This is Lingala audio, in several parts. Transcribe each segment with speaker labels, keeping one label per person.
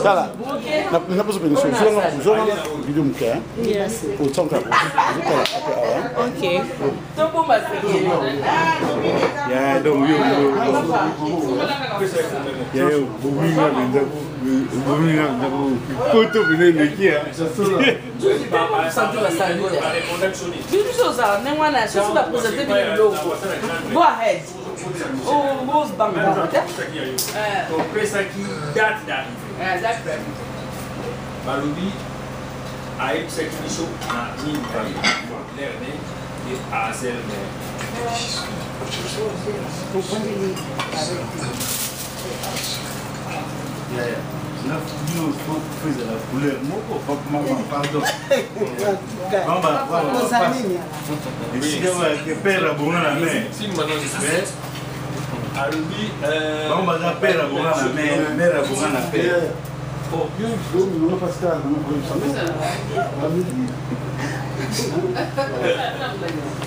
Speaker 1: Tala. Na posso pensar, joga vídeo um quer? O som tá.
Speaker 2: Ok.
Speaker 3: Tô bom mas
Speaker 1: Yeah, don't you. Yeah, eu vou me quanto vem aqui é.
Speaker 3: Go ahead. Oh, goes bang bang.
Speaker 4: Pensa que date da.
Speaker 3: Exactly.
Speaker 4: Barubi aí você que deixou na minha família, né? E a ser né.
Speaker 1: Não fez a couleur, maman, pardon. Vamos. Que pera bom na mãe.
Speaker 4: Sim, mas não Barubi
Speaker 1: vamos dar pera bom na mãe, mera bom na pera. Oh, não faz caso, não podemos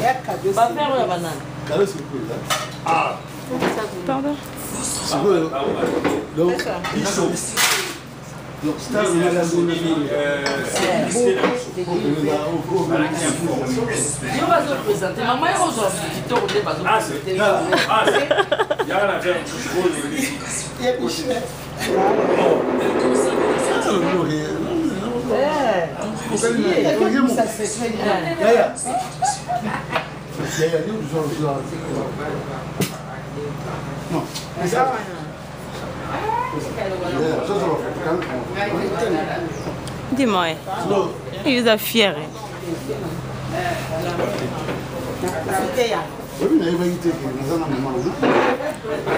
Speaker 3: É a cabeça. Vai ver a banana.
Speaker 1: Cadê esse coisa?
Speaker 4: ah,
Speaker 2: Pardon.
Speaker 1: Donc, está na gasolina.
Speaker 3: Eu vou apresentar. Mamãe aujourd'hui qui tourne les bases.
Speaker 4: ah, c'est il y a la faire
Speaker 2: Dis-moi, il est fier.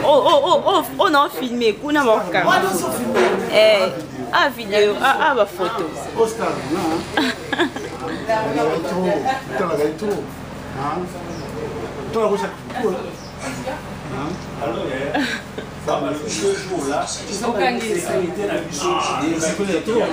Speaker 2: Oh non, filmé, kuna moka. Vidéo, ma photo.
Speaker 1: Oscar,
Speaker 4: ce jour-là, c'était la mission.
Speaker 3: Ah, j'ai
Speaker 1: non,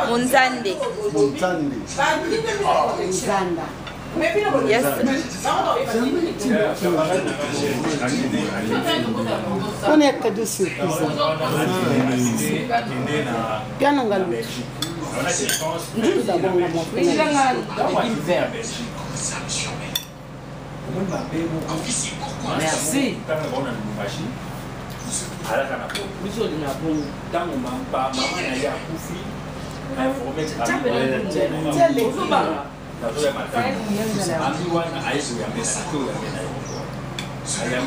Speaker 2: Munzanda. Yes.
Speaker 3: On est que de surprise. Bien on va le merci.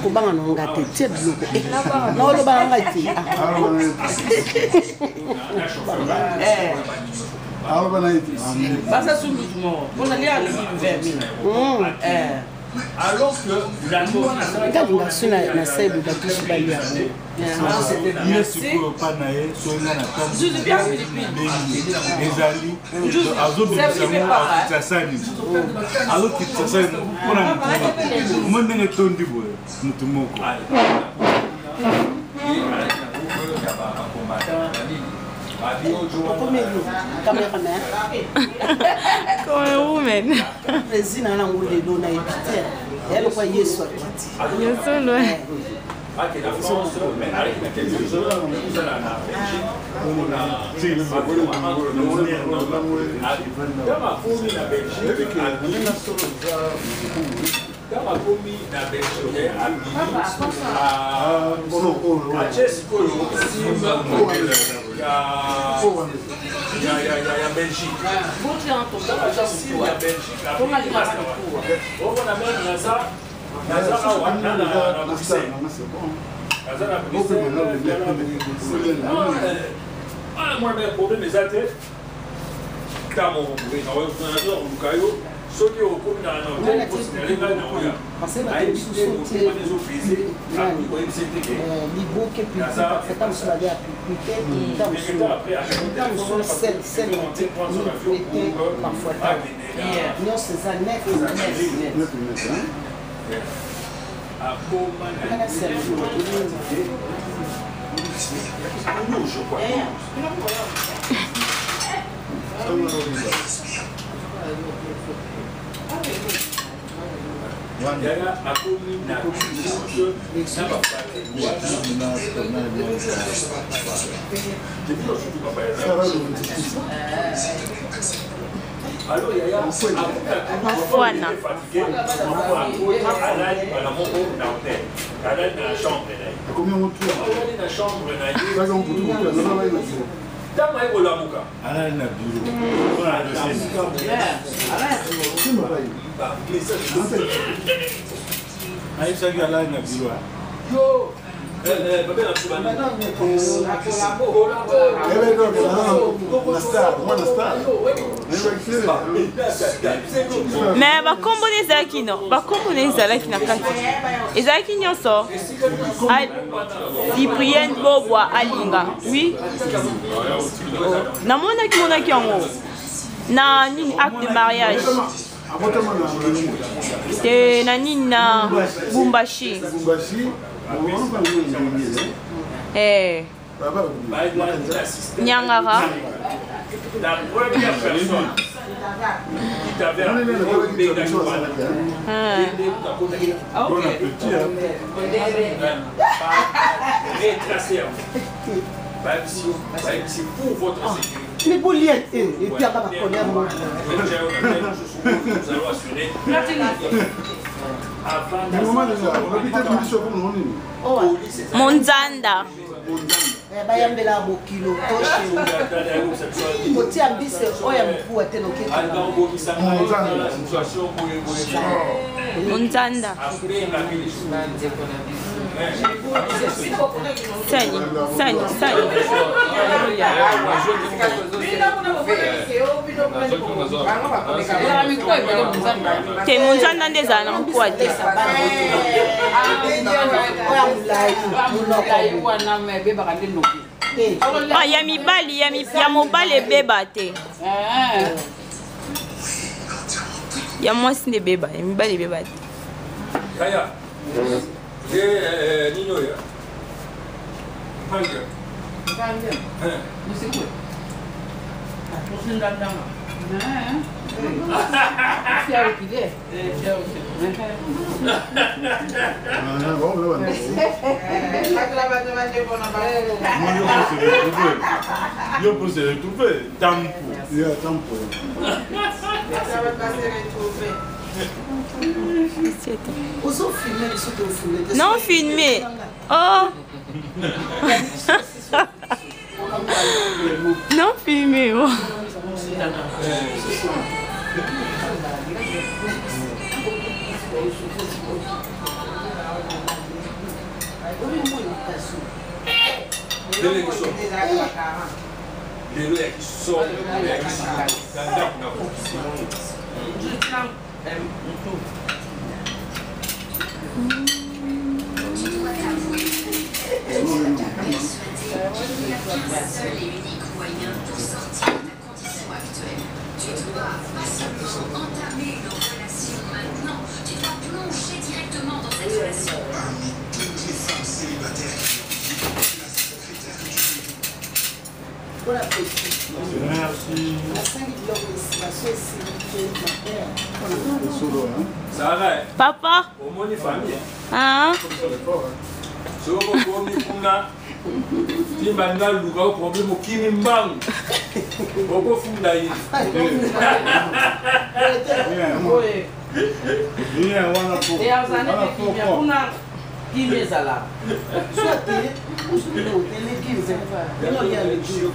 Speaker 3: Kubanga nongate teblo no lo banga ti basa sumidmo on ali ali vers
Speaker 4: alors que la loi
Speaker 3: na sebu batushi balia
Speaker 1: il est sûr pas naé so na
Speaker 3: je bien Philippine
Speaker 1: ezali azo tsasani alo kitsasani kuna mwana ndenge tondi boye mutu moko
Speaker 2: Como é woman?
Speaker 3: Resina na ngule do na ipite. Ela kwa Yesu atiti.
Speaker 2: Yesu lo é.
Speaker 4: Aqui na France, mais avec laquelle je suis là, dans ma famille, la Belgique, à Chesco, il y a Belgique. Moi, le problème est que quand on ceux qui ont commis dans l'hôtel, ils considèrent les gars dans le alors il y a
Speaker 2: mais bakombo ezalaki no bakombo na ezalaki na kati ezalaki nyonso Cyprien Bobwa alinga oui namonaki yango na nini acte de mariage te na nini na Bumbashi Nyangara
Speaker 4: la première personne qui t'avait retracé c'est pour votre sécurité.
Speaker 3: Mais pour l'y être, et puis à la première
Speaker 4: nous allons assurer
Speaker 2: Monzanda
Speaker 3: bayambela mokilo kotia mbise oya mkuu atenoke
Speaker 2: Monzanda Sani te Monzanda ndeza na mkuu ate ya mibali ya mobali ebeba te ya mwasi nde beba ya mibali ebeba te
Speaker 4: Kaya nino ya Panga
Speaker 5: Nisikwe Kusindandanga
Speaker 1: Yo peux se retrouver. Tampo.
Speaker 2: Non filmé. Oh. Non filmé. Oh.
Speaker 6: Seul et unique moyen pour sortir de ta condition actuelle. Tu dois pas seulement entamer une relation maintenant, tu dois plonger directement dans cette relation.
Speaker 7: Parmi toutes les femmes célibataires, la secrétaire que tu veux.
Speaker 3: Voilà, petit.
Speaker 1: Merci.
Speaker 4: Ça va.
Speaker 2: Papa.
Speaker 4: Au moins les familles.
Speaker 2: Hein?
Speaker 4: Timbanga luka problème okimi mbang boko funda yi
Speaker 5: Et à Zané, kuna kimezala.
Speaker 3: Soit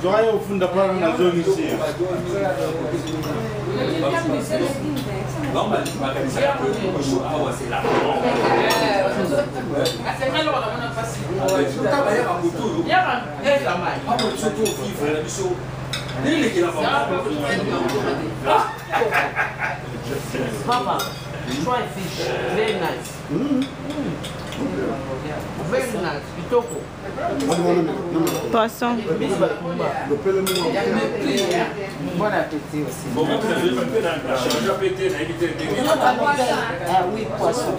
Speaker 1: Doya ufunda pala na zone ici.
Speaker 3: Papa, try fish. Very nice. Very nice. Pitoko.
Speaker 2: Poisson.
Speaker 3: Bon appétit aussi. Ah oui, poisson.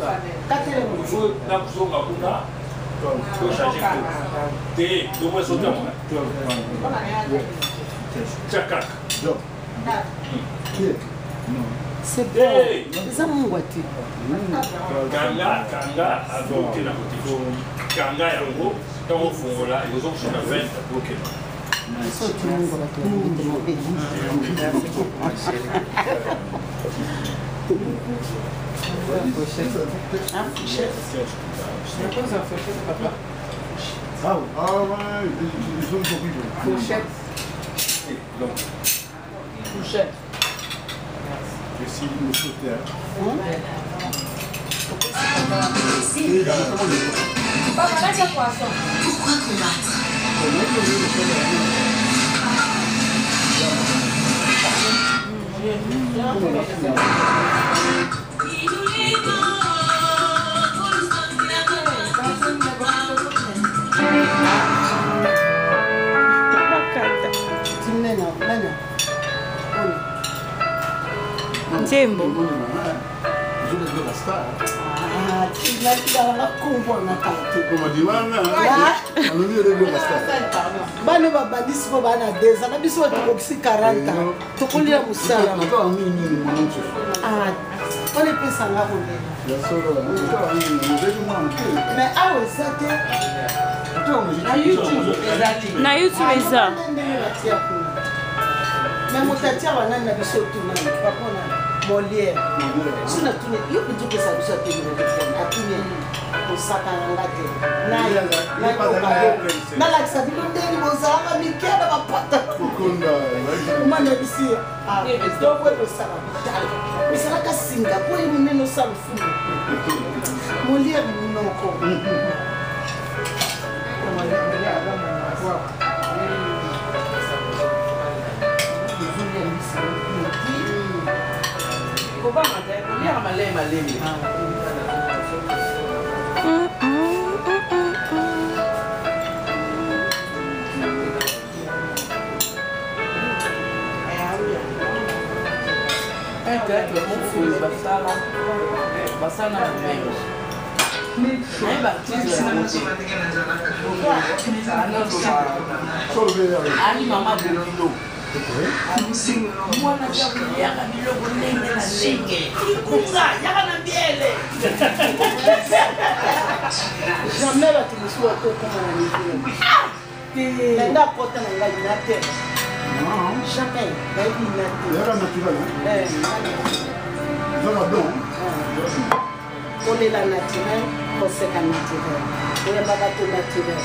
Speaker 3: C'est bon. Ça mon boîtier.
Speaker 4: Kanga azoke na kotifo. Kanga yango tango fungola ezoshika 20 bokena.
Speaker 3: So tout le monde va te demander.
Speaker 1: Ah ouais, ils sont horribles.
Speaker 3: Fourchette. Fourchette.
Speaker 1: Merci, monsieur Terre.
Speaker 6: Pourquoi combattre?
Speaker 2: Njembo.
Speaker 3: Bano babandisi po bana deza na biso tukokisi 40 tokolia musala on est pesa nga konde mais awo sate
Speaker 2: Na YouTube eza.
Speaker 3: mais motatia banani na biso tuna bakona Molière. Suna tune yo kutu pesa biso tuni na tuni osakana ngate. Na la sabilo ndeni bozanga mikela bapata. Mana bisi donc ouais ça va. Mais ça la Singapour il nous no ça le fou. Molière monoko. Jamais tu me sois comme jamais. On est la naturelle, on sait la naturelle. On est pas tout naturel.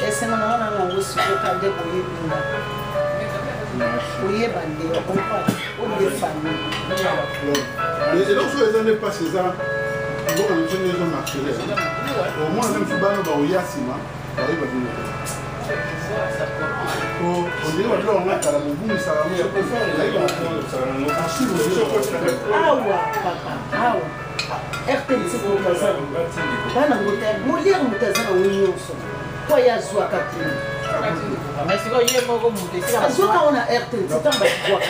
Speaker 3: Esse não é o seu cadê por ir o Yebande, o famille.
Speaker 1: Et donc, sur les années passées, au moins, même si on va au Yassima, on arrive à venir. On dirait que on a la boum, ça va mieux.
Speaker 3: Ah ouais, papa, ah ouais. RTL, c'est pour ça. Molière, quoi y a Zoua Catherine?
Speaker 5: Mais si vous avez beaucoup de monde,
Speaker 3: Zoua, on a RTL, c'est un peu de bois.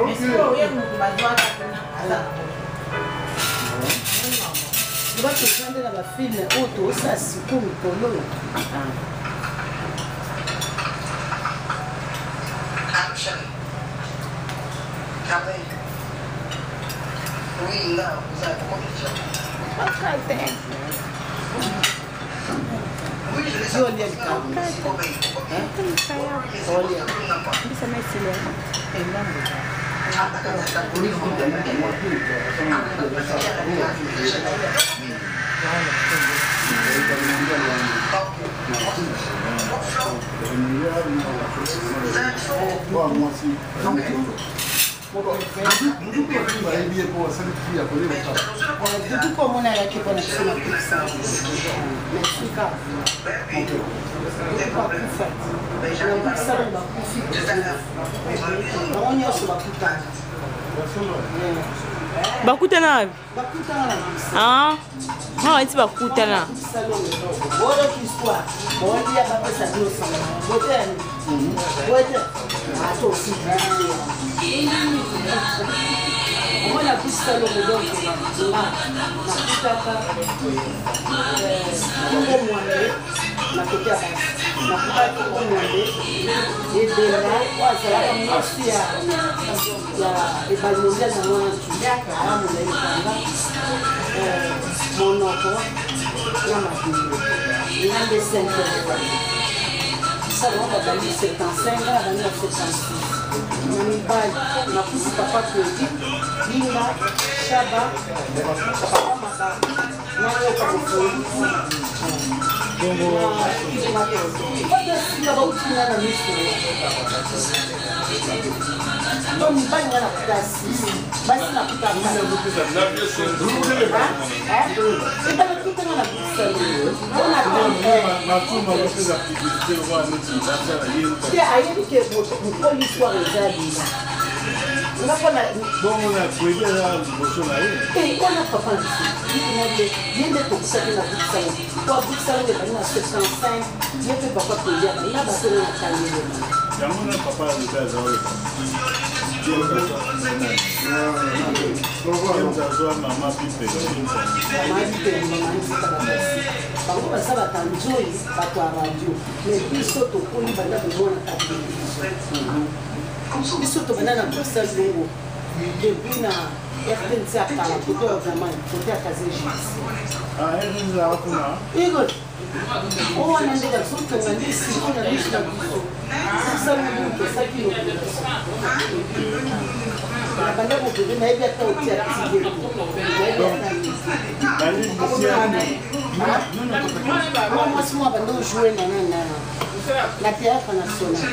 Speaker 5: mais si vous avez beaucoup
Speaker 3: Tu vas te prendre dans la film auto, ça c'est comme Polo.
Speaker 8: Action. Campaign. Oui, là, vous avez compris.
Speaker 3: Olia Kabu. Olia.
Speaker 2: Bisa mesile.
Speaker 3: Tudo como não era que quando você não precisa, mas fica.
Speaker 2: Bakutana. Ah, ah, esse bakutana.
Speaker 3: Olha que história. Olha a cabeça do sangue. Botando. Botando. Ah, tô sim. Olha a pista do mudou. Lá. Na pista tá. Na côté à base. Na pista do mundo. E de lá, quase lá como nós fia. La evaluação da noite. Ah, mulher lá. Monoco. Na matinée. Il y a des 5 ans. Ça va dans les 75 ans, dans les 76. On a mis bail, on a poussé papa pour dire, Lina, Chaba, papa Mata, Mario Kabofoli. Donc, il va y avoir la place. Basi na kuta mwana. C'est pas le tout dans la bouche. On a
Speaker 1: Matuma vocês activités vão nesse
Speaker 3: que aí que o polícia vai usar. Não pode
Speaker 1: bom na coisa da bolsa aí.
Speaker 3: Ei, quando a papai disse, vem de tu sabe na bouche. Qual bouche é na 75? E eu pego para pedir, lá bateu na cadeira.
Speaker 1: Já não é papai do casa hoje. Mama pipe.
Speaker 3: Bango basala tanjoi bato ya radio mais biso tokoli banda bezona ta biso tobanda na bruxelles bongo depuis na RTNC akala koto ya vraiment koto ya kaze jis igor owana ndeka sotonga nde siko na biso na biso sasamudu tosaki banda mobebe nayebi ata otia tigeko moi, si moi, je jouer la théâtre nationale.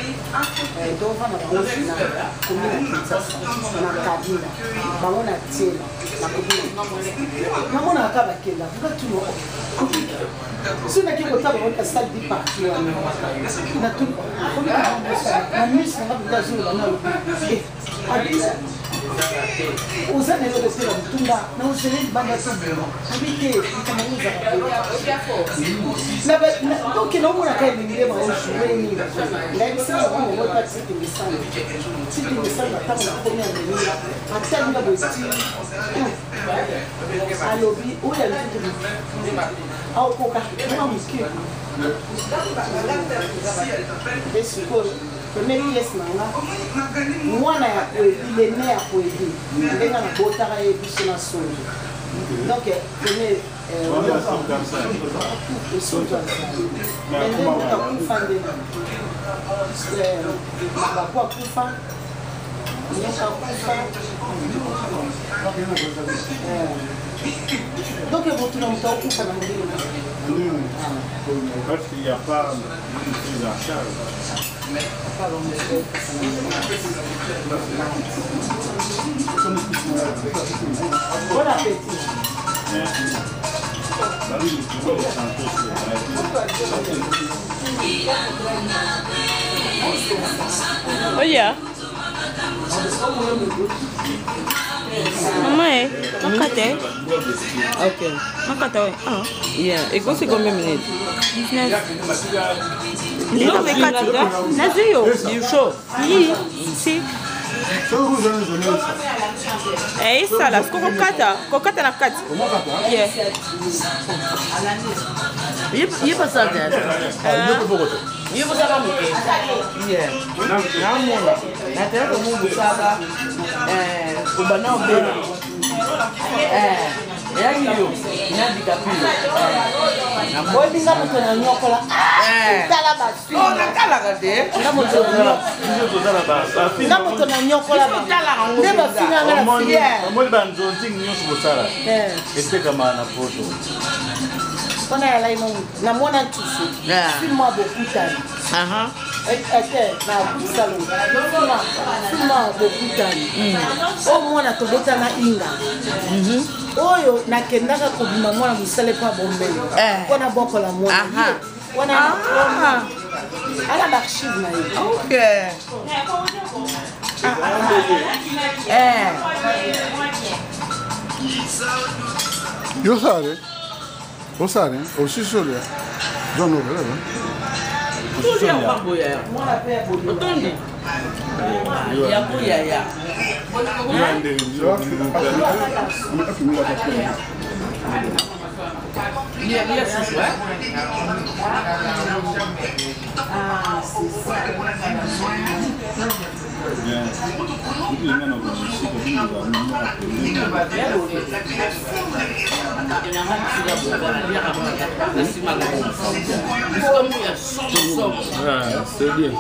Speaker 3: Donc, on va jouer la commune de Kinshasa, la cabine, on a tiré la commune. On a acabé avec la voiture. Si on a qui côté, on a salle du parti. On a tout. On a mis ça dans la zone. Aux années de Tunda, nous sommes les bagages habité, donc non, on a quand même une idée de jouer. L'accès à la c'est une mission. C'est une mission de la première année. À terme de style, à lobby, où il y a le truc de à Okoka, on a musqué. Et ce que première pièce nanga mwana ya koyebi lene ya koyebi ndenge na botaka ye biso na songe donc premier ndenge motakufa nde mabaku akufa nyoka akufa donc botuna moto akufa na ndenge
Speaker 1: parce qu'il n'y a pas de prise en charge.
Speaker 3: Bon appétit.
Speaker 2: Oh yeah. Maman, makate.
Speaker 5: Ok.
Speaker 2: Makate, oui. Ah.
Speaker 5: Yeah. Et quoi, c'est combien de minutes?
Speaker 2: 19. Ndio mekati. Nazuyo.
Speaker 5: You sure?
Speaker 2: Oui. Si. Eh, sala, kokata na kati. Yeah.
Speaker 5: You pas ça tête. You pas ça muke. Yeah. Namona. Na tena ko mungu saba kubana obena. Yani yo, nyandi kapilo.
Speaker 3: Na boy dinga mutana nyokola. tala basi
Speaker 5: Oh, natalaka te.
Speaker 3: nga moto na nyokola nde bafinganga na filiere
Speaker 1: omoni banzonzingi nyonso kosala etekama na poto
Speaker 3: mpona ya lai na mwana ntusu filme abokutani na salon filme abokutani o mwana tobotana inga oyo nakendaka kobima mwana mosale mpo abombeli mpona bokola mwana wana ala baarchive na ye
Speaker 9: Yo sare? O sare? O si sole? John Over,
Speaker 1: c'est bien.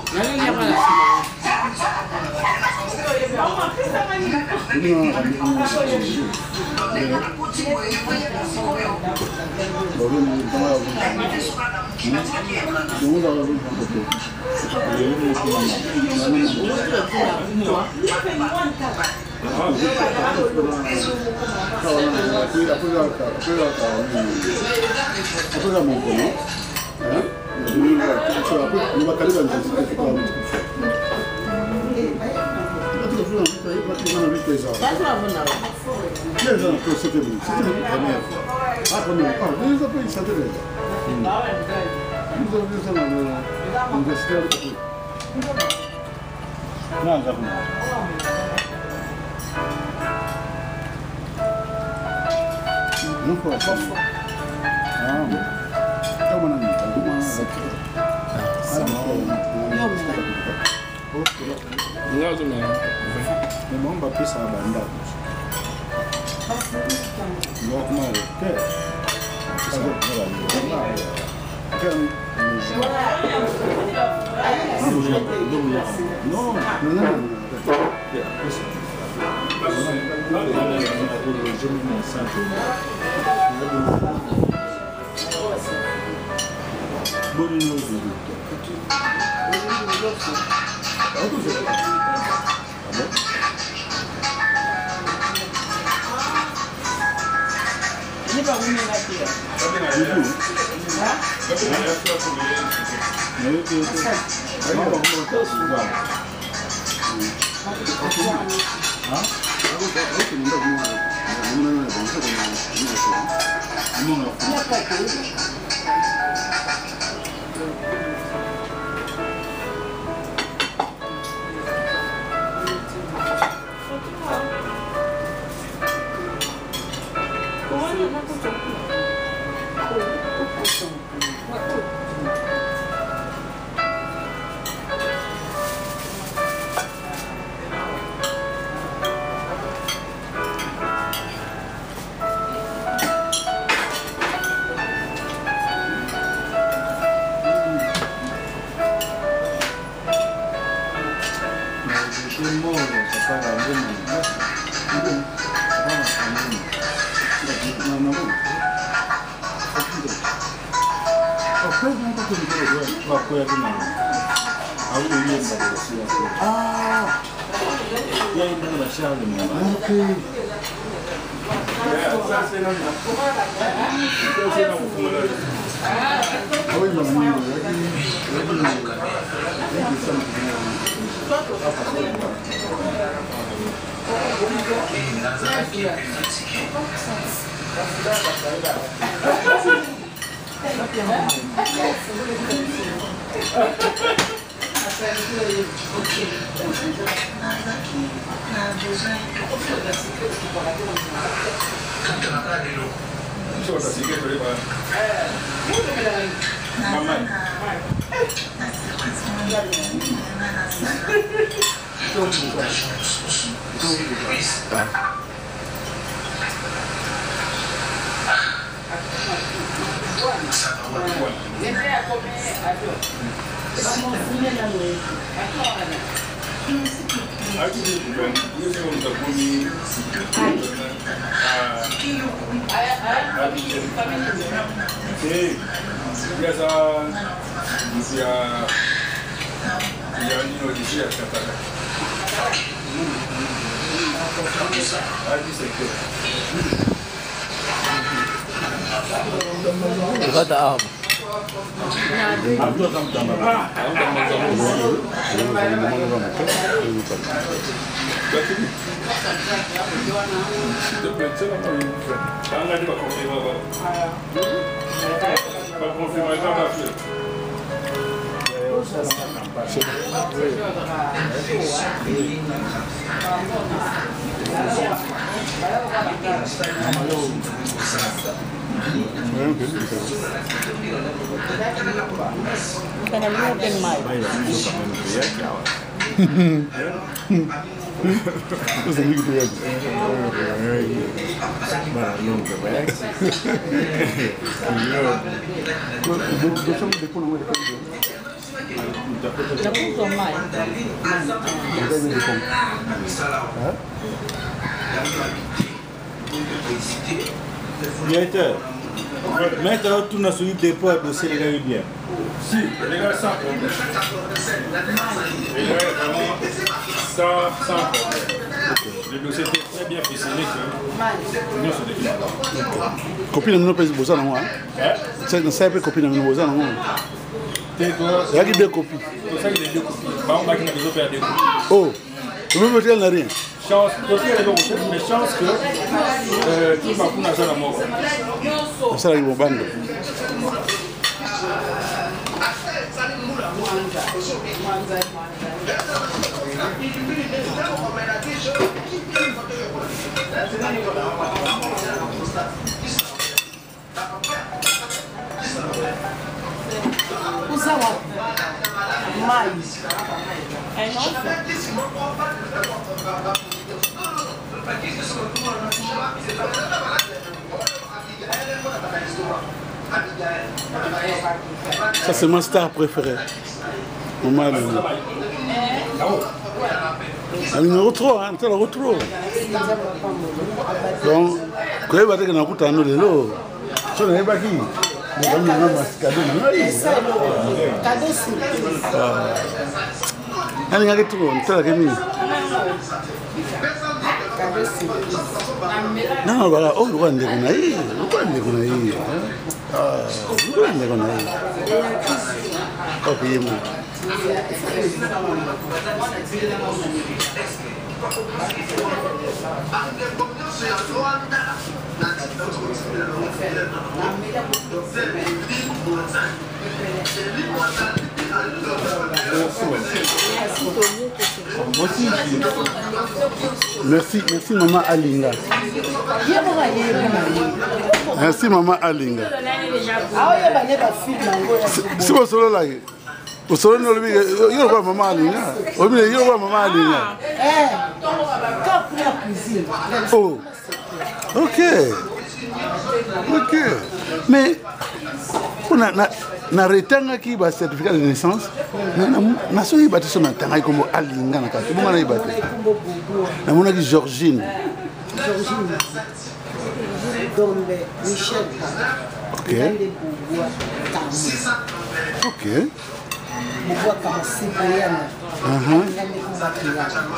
Speaker 1: Maintenant, tout n'a suivi des poids de Sénégal bien.
Speaker 4: Si, les gars, sans problème. Les gars, vraiment, sans problème. Le dossier était très bien ficelé que nous sommes des
Speaker 9: Copine nous pèse bossa non moi. C'est ça peut copine nous bossa non moi. Il y a deux copies.
Speaker 4: C'est ça qu'il y a deux copies. Bah on va qu'il y a des opérateurs.
Speaker 9: Oh, vous me mettez n'a rien.
Speaker 4: Chance, mais chance que tout va pour la mort.
Speaker 9: Ça là ils vont bande. Ça c'est ma star préférée. Maman le numéro 3, hein, c'est le retour. Donc, quand il va te dire que nous lelo, ça n'est pas qui. Ani ngake tu ntala kemi. Non, voilà, oh, le ndeko na yi, le ndeko na yi. Ah, le ndeko na yi. OK, yemo. Merci maman Alinga. Merci maman Alinga. Si vous solo là, vous solo no lui, yo quoi maman Alinga. O bien yo quoi maman Alinga. Oh. OK. Mais on a na retanga ki ba certificat de naissance na so yibati so na tanga ikombo Alinga na kati bonga na yibati na mona ki Georgine
Speaker 3: Dombe Michel.
Speaker 9: OK.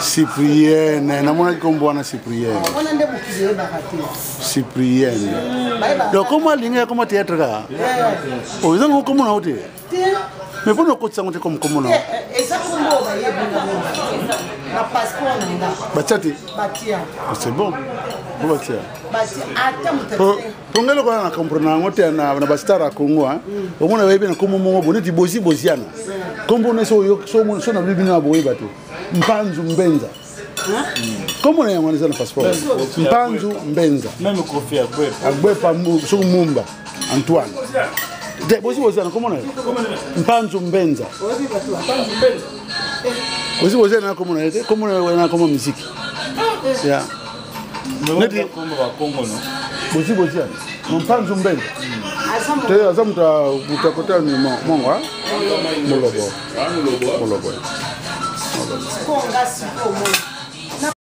Speaker 3: Cyprienne,
Speaker 9: namona kombo wana Cyprienne. Cyprienne. Donc comment Alinga comment théâtre ka? Oh, ils ont comment na hote? Mais pour nous côté ça comme comment na?
Speaker 3: Exactement, na passeport nanga.
Speaker 9: Batiati.
Speaker 3: Batia.
Speaker 9: C'est bon. Batia.
Speaker 3: Batia attends.
Speaker 9: Pongelo kwa na comprendre ngote na bastara Congo hein. Omona webe na komo mongo boneti bosiana. Kombo ne so na bibi na boye bato. Mpanzu Mbenza. Comment on a un passeport? Mpanzu Mbenza.
Speaker 1: Même Kofi
Speaker 9: Agbepa Mumba Antoine. Comment on a? Mpanzu Mbenza. Aussi vous êtes comment on a comme musique. Yeah.
Speaker 1: Mais on est comme Congo non.
Speaker 9: Mpanzu Mbenza. te aza muta kota ni mongo molobo
Speaker 3: Konga siko mo.